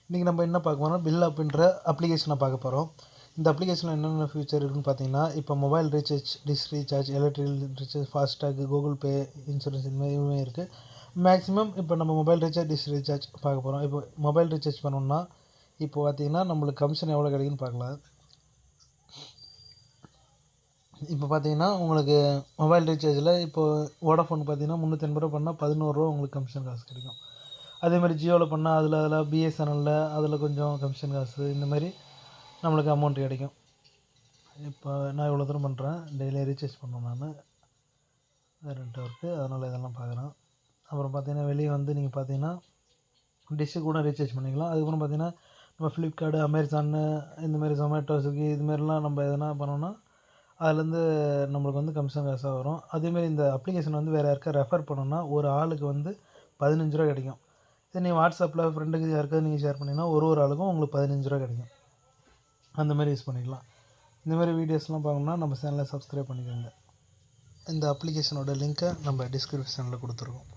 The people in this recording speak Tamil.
இன்றைக்கி நம்ம என்ன பார்க்க போகிறோம், பில் அப்படின்ற அப்ளிகேஷனை பார்க்க போகிறோம். இந்த அப்ளிகேஷனில் என்னென்ன ஃபியூச்சர் இருக்குதுன்னு பார்த்தீங்கன்னா, இப்போ mobile recharge, dish recharge, electric recharge, FASTag, Google Pay, insurance இந்த மாதிரி இருக்குது. மேக்ஸிமம் இப்போ நம்ம மொபைல் ரீசார்ஜ், டிஷ் ரீசார்ஜ் பார்க்க போகிறோம். இப்போ மொபைல் ரீசார்ஜ் பண்ணோம்னா இப்போ பார்த்தீங்கன்னா நம்மளுக்கு கமிஷன் எவ்வளோ கிடைக்குன்னு பார்க்கலாம். இப்போ பார்த்தீங்கன்னா உங்களுக்கு மொபைல் ரீசார்ஜில் இப்போது வோடாஃபோன் பார்த்தீங்கன்னா 380 ரூபா பண்ணால் 11 ரூபா உங்களுக்கு கமிஷன் காசு கிடைக்கும். அதேமாதிரி ஜியோவில் பண்ணால் அதில் பிஎஸ்என்எல்லில் அதில் கொஞ்சம் கமிஷன் காசு இந்த மாதிரி நம்மளுக்கு அமௌண்ட் கிடைக்கும். இப்போ நான் இவ்வளோ தூரம் பண்ணுறேன், டெய்லி ரீசார்ஜ் பண்ணேன் நான் ரெண்ட் ஒர்க்கு, அதனால் இதெல்லாம் பார்க்குறேன். அப்புறம் பார்த்தீங்கன்னா வெளியே வந்து நீங்கள் பார்த்தீங்கன்னா டிஷ்ஷு கூட ரீசார்ஜ் பண்ணிக்கலாம். அதுக்கப்புறம் பார்த்தீங்கன்னா நம்ம ஃப்ளிப்கார்ட்டு, அமேசானு இந்தமாரி ஜொமேட்டோ, ஸ்விக்கி இதுமாரிலாம் நம்ம எதனா பண்ணோன்னா அதுலேருந்து நம்மளுக்கு வந்து கமிஷன் காசாக வரும். அதேமாரி இந்த அப்ளிகேஷன் வந்து வேறு யாருக்கா ரெஃபர் பண்ணோன்னா ஒரு ஆளுக்கு வந்து 15 ரூபா கிடைக்கும். இதை நீங்கள் வாட்ஸ்அப்பில் ஃப்ரெண்டுக்கு யாருக்காவது நீங்கள் ஷேர் பண்ணிங்கன்னா ஒரு ஆளுக்கும் உங்களுக்கு 15 ரூபா கிடைக்கும். அந்தமாரி யூஸ் பண்ணிக்கலாம். இந்தமாரி வீடியோஸ்லாம் பார்க்கணுன்னா நம்ம சேனலை சப்ஸ்கிரைப் பண்ணிக்கோங்க. இந்த அப்ளிகேஷனோட லிங்க்கை நம்ம டிஸ்கிரிப்ஷனில் கொடுத்துருக்கோம்.